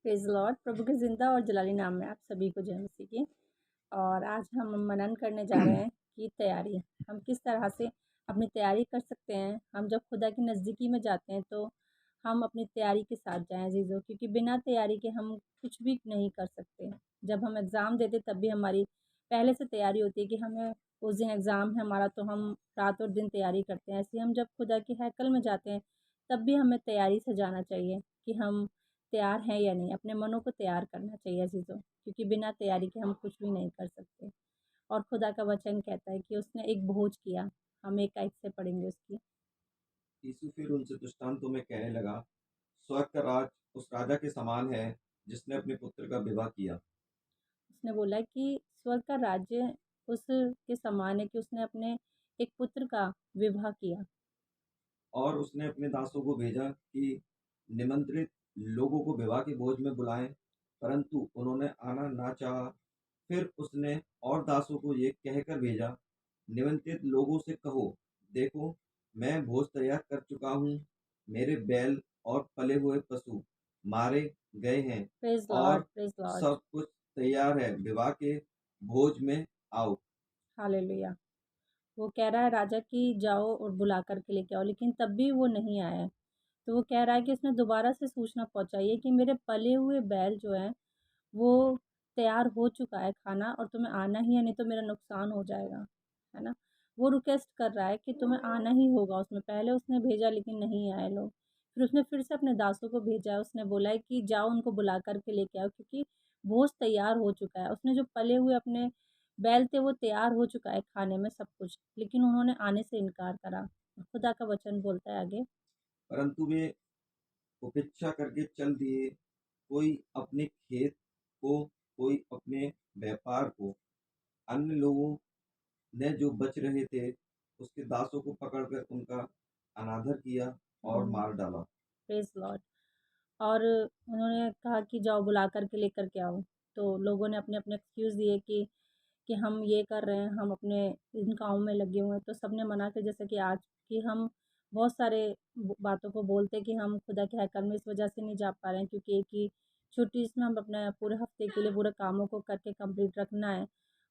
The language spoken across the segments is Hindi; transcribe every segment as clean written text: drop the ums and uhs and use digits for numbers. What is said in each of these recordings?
Praise Lord. प्रभु के ज़िंदा और जलाली नाम में आप सभी को जय मसीह की। और आज हम मनन करने जा रहे हैं कि तैयारी, हम किस तरह से अपनी तैयारी कर सकते हैं। हम जब खुदा की नज़दीकी में जाते हैं तो हम अपनी तैयारी के साथ जाएँ अज़ीज़ों, क्योंकि बिना तैयारी के हम कुछ भी नहीं कर सकते। जब हम एग्ज़ाम देते तब भी हमारी पहले से तैयारी होती है कि हमें उस दिन एग्ज़ाम है हमारा, तो हम रात और दिन तैयारी करते हैं। ऐसे ही हम जब खुदा के हैकल में जाते हैं तब भी हमें तैयारी से जाना चाहिए कि हम तैयार हैं या नहीं। अपने मनों को तैयार करना चाहिए अज़ीज़ों, क्योंकि बिना तैयारी के हम कुछ भी नहीं कर सकते। और खुदा का वचन कहता है कि उसने एक भोज किया, हम एक-एक से पढ़ेंगे उसकी। यीशु फिर उनसे दृष्टांतों में कहने लगा, स्वर्ग का राज उस राजा के समान है जिसने अपने पुत्र का विवाह किया। उसने बोला कि स्वर्ग का राज्य उसके समान है कि उसने अपने एक पुत्र का विवाह किया। और उसने अपने दासों को भेजा कि निमंत्रित लोगों को विवाह के भोज में बुलाएं, परंतु उन्होंने आना ना चाहा। फिर उसने और दासों को ये कहकर भेजा, निमंत्रित लोगों से कहो, देखो, मैं भोज तैयार कर चुका हूँ। मेरे बैल और पले हुए पशु मारे गए हैं प्रेज़ लॉर्ड, और प्रेज़ लॉर्ड। सब कुछ तैयार है। विवाह के भोज में आओ। हालेलुया। वो कह रहा है राजा कि जाओ और बुला कर के लेके आओ, लेकिन तब भी वो नहीं आया। तो वो कह रहा है कि उसने दोबारा से सूचना पहुँचाई है कि मेरे पले हुए बैल जो हैं वो तैयार हो चुका है खाना, और तुम्हें आना ही है, नहीं तो मेरा नुकसान हो जाएगा, है ना? वो रिक्वेस्ट कर रहा है कि तुम्हें आना ही होगा उसमें। पहले उसने भेजा लेकिन नहीं आए लोग। फिर उसने फिर से अपने दासों को भेजा है, उसने बोला है कि जाओ उनको बुला कर के लेके आओ, क्योंकि भोज तैयार हो चुका है। उसने जो पले हुए अपने बैल थे वो तैयार हो चुका है खाने में सब कुछ, लेकिन उन्होंने आने से इनकार करा। खुदा का वचन बोलता है आगे। परंतु वे उपेक्षा करके चल दिए, कोई अपने खेत को, कोई अपने व्यापार को। अन्य लोगों ने जो बच रहे थे उसके दासों को पकड़कर उनका अनादर किया और मार डाला। Praise Lord. और उन्होंने कहा कि जाओ बुला कर के लेकर के आओ। तो लोगों ने अपने-अपने एक्सक्यूज़ दिए कि हम ये कर रहे हैं, हम अपने इन कामों में लगे हुए हैं। तो सबने मना किया, जैसे कि आज कि हम बहुत सारे बातों को बोलते हैं कि हम खुदा के हैकल में इस वजह से नहीं जा पा रहे हैं क्योंकि एक ही छुट्टी इसमें हम अपने पूरे हफ्ते के लिए पूरे कामों को करके कंप्लीट रखना है।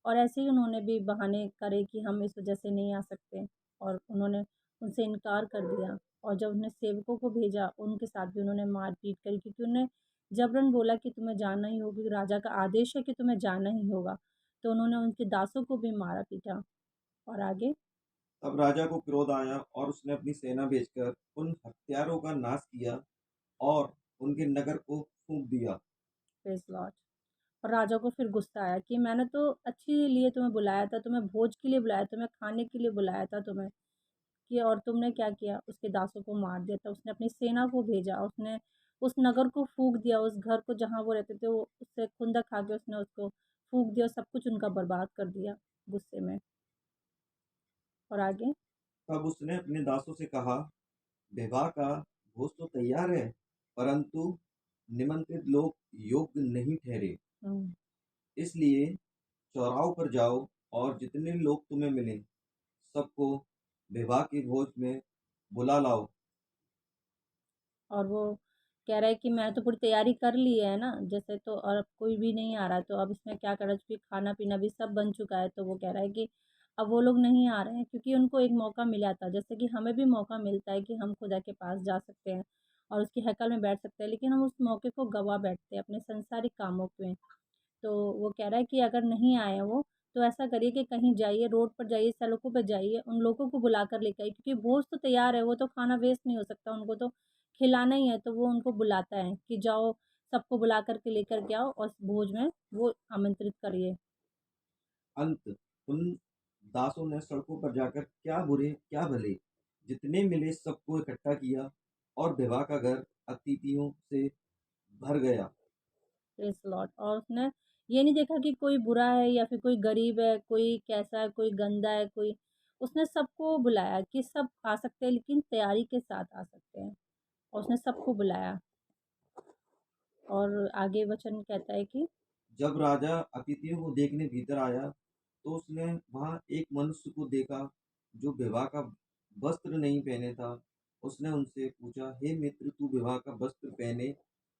और ऐसे ही उन्होंने भी बहाने करे कि हम इस वजह से नहीं आ सकते, और उन्होंने उनसे इनकार कर दिया। और जब उन्होंने सेवकों को भेजा उनके साथ भी उन्होंने मारपीट करी, क्योंकि उन्हें जबरन बोला कि तुम्हें जाना ही होगा, क्योंकि राजा का आदेश है कि तुम्हें जाना ही होगा। तो उन्होंने उनके दासों को भी मारा-पीटा। और आगे तब राजा को क्रोध आया और उसने अपनी सेना भेजकर उन हत्यारों का नाश किया और उनके नगर को फूंक दिया। Praise Lord. और राजा को फिर गुस्सा आया कि मैंने तो अच्छे लिए तुम्हें बुलाया था, तुम्हें भोज के लिए बुलाया, तुम्हें खाने के लिए बुलाया था तुम्हें, कि और तुमने क्या किया? उसके दासों को मार दिया था। उसने अपनी सेना को भेजा, उसने उस नगर को फूँक दिया, उस घर को जहाँ वो रहते थे वो उससे खुंदक खा के उसने उसको फूँक दिया, सब कुछ उनका बर्बाद कर दिया गुस्से में। और आगे तब उसने अपने दासों से कहा, विवाह का भोज तो तैयार है, परंतु निमंत्रित लोग योग्य नहीं ठहरे। हुँ। इसलिए चौराहों पर जाओ और जितने लोग तुम्हें मिलें सबको विवाह के भोज में बुला लाओ। और वो कह रहा है कि मैंने तो पूरी तैयारी कर ली है ना, जैसे तो, और अब कोई भी नहीं आ रहा है, तो अब इसमें क्या करा, चूँकि खाना-पीना भी सब बन चुका है, तो वो कह रहा है कि अब वो लोग नहीं आ रहे हैं, क्योंकि उनको एक मौका मिला था। जैसे कि हमें भी मौका मिलता है कि हम खुदा के पास जा सकते हैं और उसकी हैकल में बैठ सकते हैं, लेकिन हम उस मौके को गँवा बैठते हैं अपने सांसारिक कामों में। तो वो कह रहा है कि अगर नहीं आए वो, तो ऐसा करिए कि कहीं जाइए, रोड पर जाइए, सड़कों पे जाइए, उन लोगों को बुला कर लेके आइए, क्योंकि भोज तो तैयार है, वो तो खाना वेस्ट नहीं हो सकता, उनको तो खिलाना ही है। तो वो उनको बुलाता है कि जाओ, सबको बुला कर के लेकर के आओ और उस भोज में वो आमंत्रित करिए। अंत उन दासों ने सड़कों पर जाकर क्या बुरे क्या भले जितने मिले सबको इकट्ठा किया और विवाह का घर अतिथियों से भर गया। Praise Lord. और उसने ये नहीं देखा कि कोई बुरा है या फिर कोई गरीब है, कोई कैसा है, कोई गंदा है, कोई, उसने सबको बुलाया कि सब आ सकते हैं, लेकिन तैयारी के साथ आ सकते हैं। और उसने सबको बुलाया। और आगे वचन कहता है कि जब राजा अतिथियों को देखने भीतर आया तो उसने वहां एक मनुष्य को देखा जो विवाह का वस्त्र नहीं पहने था। उसने उनसे पूछा, हे मित्र, तू विवाह का वस्त्र पहने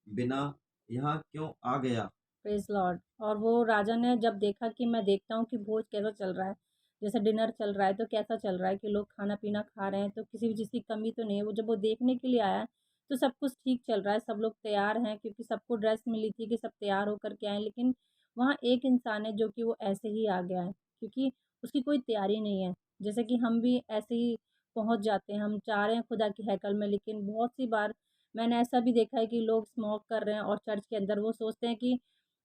बिना यहाँ क्यों आ गया? Praise Lord. और वो राजा ने जब देखा कि मैं देखता हूँ कि भोज कैसा चल रहा है, जैसे डिनर चल रहा है तो कैसा चल रहा है कि लोग खाना-पीना खा रहे हैं, तो किसी भी चीज़ की कमी तो नहीं है। वो जब वो देखने के लिए आया, तो सब कुछ ठीक चल रहा है, सब लोग तैयार हैं क्योंकि सबको ड्रेस मिली थी कि सब तैयार होकर के आएँ। लेकिन वहाँ एक इंसान है जो कि वो ऐसे ही आ गया है, क्योंकि उसकी कोई तैयारी नहीं है। जैसे कि हम भी ऐसे ही पहुँच जाते हैं, हम जा रहे हैं खुदा की हैकल में, लेकिन बहुत सी बार मैंने ऐसा भी देखा है कि लोग स्मोक कर रहे हैं और चर्च के अंदर वो सोचते हैं कि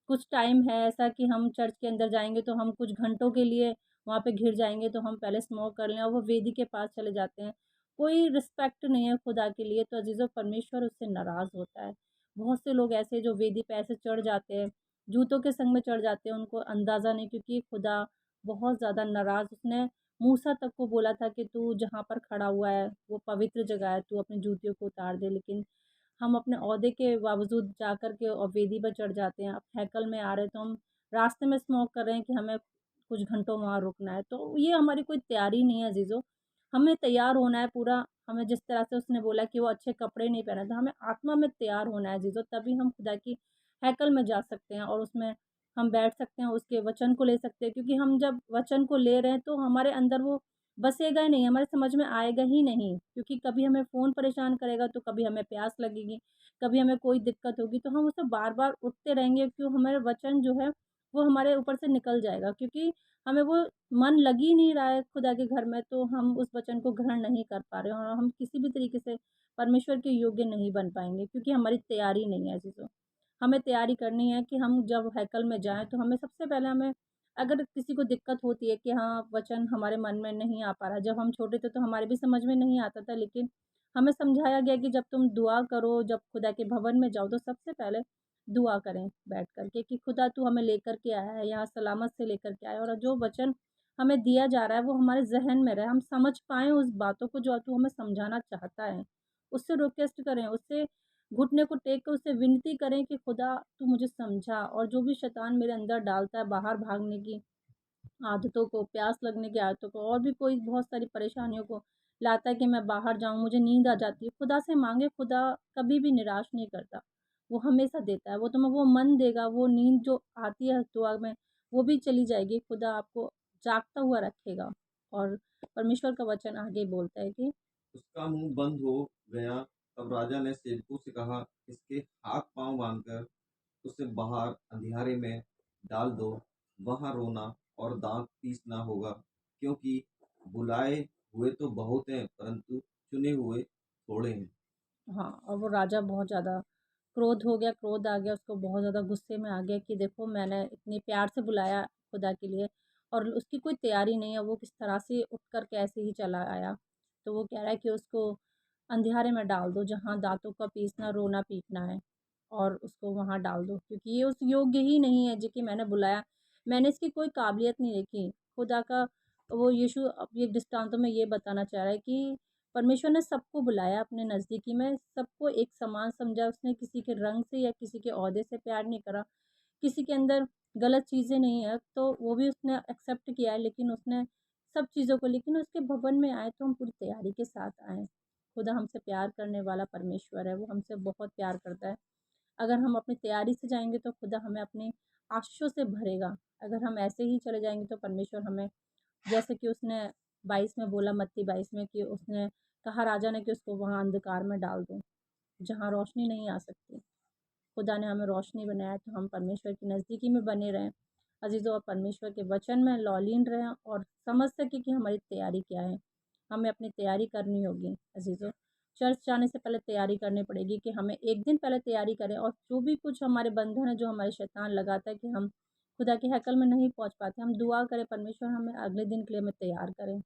कुछ टाइम है ऐसा कि हम चर्च के अंदर जाएँगे तो हम कुछ घंटों के लिए वहाँ पे घिर जाएँगे, तो हम पहले स्मोक कर लें और वो वेदी के पास चले जाते हैं। कोई रिस्पेक्ट नहीं है खुदा के लिए, तो अज़ीज़ों परमेश्वर उससे नाराज़ होता है। बहुत से लोग ऐसे जो वेदी पे ऐसे चढ़ जाते हैं, जूतों के संग में चढ़ जाते हैं, उनको अंदाज़ा नहीं, क्योंकि खुदा बहुत ज़्यादा नाराज़, उसने मूसा तक को बोला था कि तू जहाँ पर खड़ा हुआ है, वो पवित्र जगह है, तू अपनी जूतियों को उतार दे। लेकिन हम अपने ओहदे के बावजूद जाकर के और वेदी पर चढ़ जाते हैं। अब हैकल में आ रहे हैं तो हम रास्ते में स्मोक कर रहे हैं कि हमें कुछ घंटों वहाँ रुकना है। तो ये हमारी कोई तैयारी नहीं है अज़ीज़ों। हमें तैयार होना है पूरा, हमें जिस तरह से उसने बोला कि वो अच्छे कपड़े नहीं पहने, तो हमें आत्मा में तैयार होना है अज़ीज़ों, तभी हम खुदा की हैकल में जा सकते हैं और उसमें हम बैठ सकते हैं, उसके वचन को ले सकते हैं। क्योंकि हम जब वचन को ले रहे हैं तो हमारे अंदर वो बसेगा ही नहीं, हमारे समझ में आएगा ही नहीं। क्योंकि कभी हमें फ़ोन परेशान करेगा, तो कभी हमें प्यास लगेगी, कभी हमें कोई दिक्कत होगी, तो हम उससे बार-बार उठते रहेंगे, क्यों हमारे वचन जो है वो हमारे ऊपर से निकल जाएगा। क्योंकि हमें वो मन लग ही नहीं रहा है खुदा के घर में, तो हम उस वचन को ग्रहण नहीं कर पा रहे हैं और हम किसी भी तरीके से परमेश्वर के योग्य नहीं बन पाएँगे, क्योंकि हमारी तैयारी नहीं है अज़ीज़ों। हमें तैयारी करनी है कि हम जब हैकल में जाएँ तो हमें सबसे पहले हमें, अगर किसी को दिक्कत होती है कि हाँ, वचन हमारे मन में नहीं आ पा रहा है। जब हम छोटे थे तो हमारे भी समझ में नहीं आता था, लेकिन हमें समझाया गया कि जब तुम दुआ करो, जब खुदा के भवन में जाओ तो सबसे पहले दुआ करें बैठ कर के कि खुदा तू हमें लेकर के आया है, यहाँ सलामत से लेकर के आया है और जो वचन हमें दिया जा रहा है वो हमारे ज़हन में रहे, हम समझ पाएँ उस बातों को जो तू हमें समझाना चाहता है। उससे रिक्वेस्ट करें, उससे घुटने को टेक कर उससे विनती करें कि खुदा तू मुझे समझा, और जो भी शैतान मेरे अंदर डालता है बाहर भागने की आदतों को, प्यास लगने की आदतों को, और भी कोई बहुत सारी परेशानियों को लाता है कि मैं बाहर जाऊँ, मुझे नींद आ जाती है। खुदा से माँगे, खुदा कभी भी निराश नहीं करता। वो हमेशा देता है, वो तुम्हें वो मन देगा, वो नींद जो आती है दुआ में, वो भी चली जाएगी। खुदा आपको जागता हुआ रखेगा। और परमेश्वर का वचन आगे बोलता है कि उसका मुँह बंद हो गया। तब राजा ने सेवकों से कहा, इसके हाथ-पाँव बाँधकर उसे बाहर अंधियारे में डाल दो, वहाँ रोना और दाँत पीसना होगा, क्योंकि बुलाए हुए तो बहुत हैं, परंतु चुने हुए थोड़े हैं। हाँ, और वो राजा बहुत ज़्यादा क्रोध हो गया, क्रोध आ गया, उसको बहुत ज़्यादा गुस्से में आ गया कि देखो मैंने इतने प्यार से बुलाया खुदा के लिए और उसकी कोई तैयारी नहीं है, वो किस तरह से उठ कर के ऐसे ही चला आया। तो वो कह रहा है कि उसको अंधियारे में डाल दो, जहाँ दाँतों का पीसना, रोना-पीटना है, और उसको वहाँ डाल दो, क्योंकि ये उस योग्य ही नहीं है जी कि मैंने बुलाया। मैंने इसकी कोई काबिलियत नहीं देखी। खुदा का वो यीशु अब ये दृष्टांतों में ये बताना चाह रहा है कि परमेश्वर ने सबको बुलाया अपने नज़दीकी में, सबको एक समान समझा, उसने किसी के रंग से या किसी के ओहदे से प्यार नहीं करा, किसी के अंदर गलत चीज़ें नहीं है, तो वो भी उसने एक्सेप्ट किया है, लेकिन उसने सब चीज़ों को, लेकिन उसके भवन में आए तो हम पूरी तैयारी के साथ आएँ। खुदा हमसे प्यार करने वाला परमेश्वर है, वो हमसे बहुत प्यार करता है। अगर हम अपनी तैयारी से जाएँगे तो खुदा हमें अपनी आशीषों से भरेगा। अगर हम ऐसे ही चले जाएँगे तो परमेश्वर हमें, जैसे कि उसने 22 में बोला, मत्ती 22 में, कि उसने कहा राजा ने कि उसको वहाँ अंधकार में डाल दो, जहाँ रोशनी नहीं आ सकती। खुदा ने हमें रोशनी बनाया है, तो हम परमेश्वर की नज़दीकी में बने रहें अज़ीज़ों, और परमेश्वर के वचन में लौलीन रहें और समझ सकें कि हमारी तैयारी क्या है। हमें अपनी तैयारी करनी होगी अज़ीज़ों। चर्च जाने से पहले तैयारी करनी पड़ेगी कि हमें एक दिन पहले तैयारी करें, और जो भी कुछ हमारे बंधन है, जो हमारे शैतान लगाता है कि हम खुदा के हैकल में नहीं पहुँच पाते, हम दुआ करें परमेश्वर हमें अगले दिन के लिए हमें तैयार करें,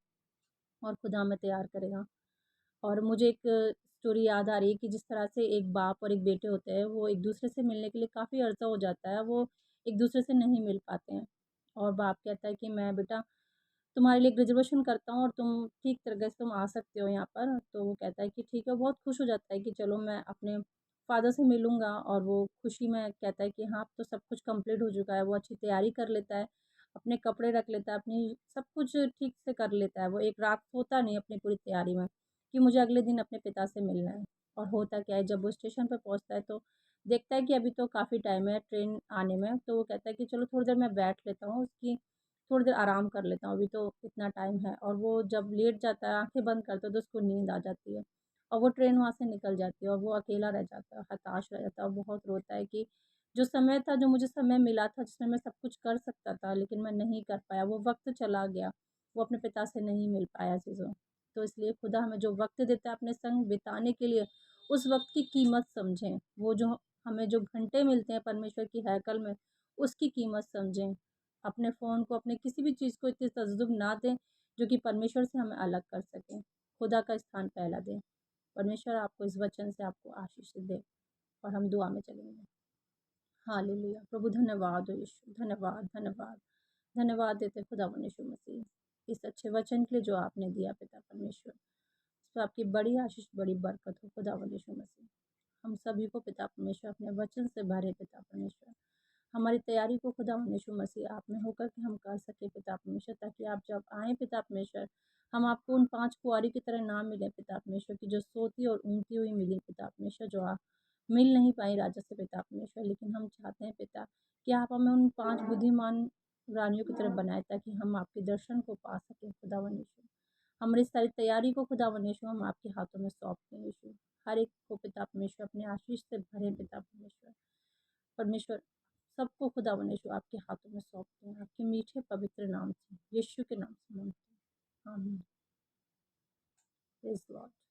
और खुदा हमें तैयार करेगा। और मुझे एक स्टोरी याद आ रही है कि जिस तरह से एक बाप और एक बेटे होते हैं, वो एक-दूसरे से मिलने के लिए काफ़ी अर्सा हो जाता है, वो एक-दूसरे से नहीं मिल पाते हैं। और बाप कहता है कि मैं बेटा तुम्हारे लिए एक रिज़र्वेशन करता हूँ और तुम ठीक तरीके से तुम आ सकते हो यहाँ पर। तो वो कहता है कि ठीक है, बहुत खुश हो जाता है कि चलो मैं अपने फ़ादर से मिलूँगा, और वो खुशी में कहता है कि हाँ, अब तो सब कुछ कंप्लीट हो चुका है। वो अच्छी तैयारी कर लेता है, अपने कपड़े रख लेता है, अपनी सब कुछ ठीक से कर लेता है। वो एक रात सोता नहीं अपनी पूरी तैयारी में कि मुझे अगले दिन अपने पिता से मिलना है। और होता क्या है, जब वो स्टेशन पे पहुँचता है तो देखता है कि अभी तो काफ़ी टाइम है ट्रेन आने में, तो वो कहता है कि चलो थोड़ी देर मैं बैठ लेता हूँ, उसकी थोड़ी देर आराम कर लेता हूँ, अभी तो इतना टाइम है। और वो जब लेट जाता है, आँखें बंद करता है, तो उसको नींद आ जाती है और वो ट्रेन वहाँ से निकल जाती है और वो अकेला रह जाता है, हताश रह जाता है और बहुत रोता है कि जो समय था, जो मुझे समय मिला था, जिसमें मैं सब कुछ कर सकता था, लेकिन मैं नहीं कर पाया, वो वक़्त चला गया, वो अपने पिता से नहीं मिल पाया चीज़ों। तो इसलिए खुदा हमें जो वक़्त देता है अपने संग बिताने के लिए, उस वक़्त की कीमत समझें। वो जो हमें जो घंटे मिलते हैं परमेश्वर की हैकल में, उसकी कीमत समझें। अपने फ़ोन को, अपने किसी भी चीज़ को इतनी तज़ुब ना दें, जो कि परमेश्वर से हमें अलग कर सके। खुदा का स्थान पहला दें। परमेश्वर आपको इस वचन से आपको आशीष दे और हम दुआ में चलेंगे। हालेलुया। प्रभु धन्यवाद हो यीशु, धन्यवाद, धन्यवाद। धन्यवाद देते खुदावन यीशु मसीह, इस अच्छे वचन के लिए जो आपने दिया पिता परमेश्वर। तो आपकी बड़ी आशीष, बड़ी बरकत हो खुदावन यीशु मसीह। हम सभी को पिता परमेश्वर अपने वचन से भरे पिता परमेश्वर। हमारी तैयारी को खुदावन यीशु मसीह आप में होकर के हम कर सके पिता परमेश्वर, ताकि आप जब आएँ पिता परमेश्वर, हम आपको उन 5 कुँवारी की तरह ना मिलें पिता परमेश्वर, की जो सोती और ऊँघती हुई मिली पिता परमेश्वर, जो मिल नहीं पाई राजा से पिता परमेश्वर। लेकिन हम चाहते हैं पिता कि आप हमें उन 5 बुद्धिमान रानियों की तरह बनाएँ, ताकि हम आपके दर्शन को पा सकें खुदावन यीशु। हमारी सारी तैयारी को खुदावन यीशु हम आपके हाथों में सौंपते हैं यीशु। हर एक को पिता परमेश्वर अपने आशीष से भरें पिता परमेश्वर। परमेश्वर सबको खुदावन यीशु आपके हाथों में सौंपते हैं, आपके मीठे पवित्र नाम से, यीशु के नाम से माँगते हैं। आमीन। Praise the Lord.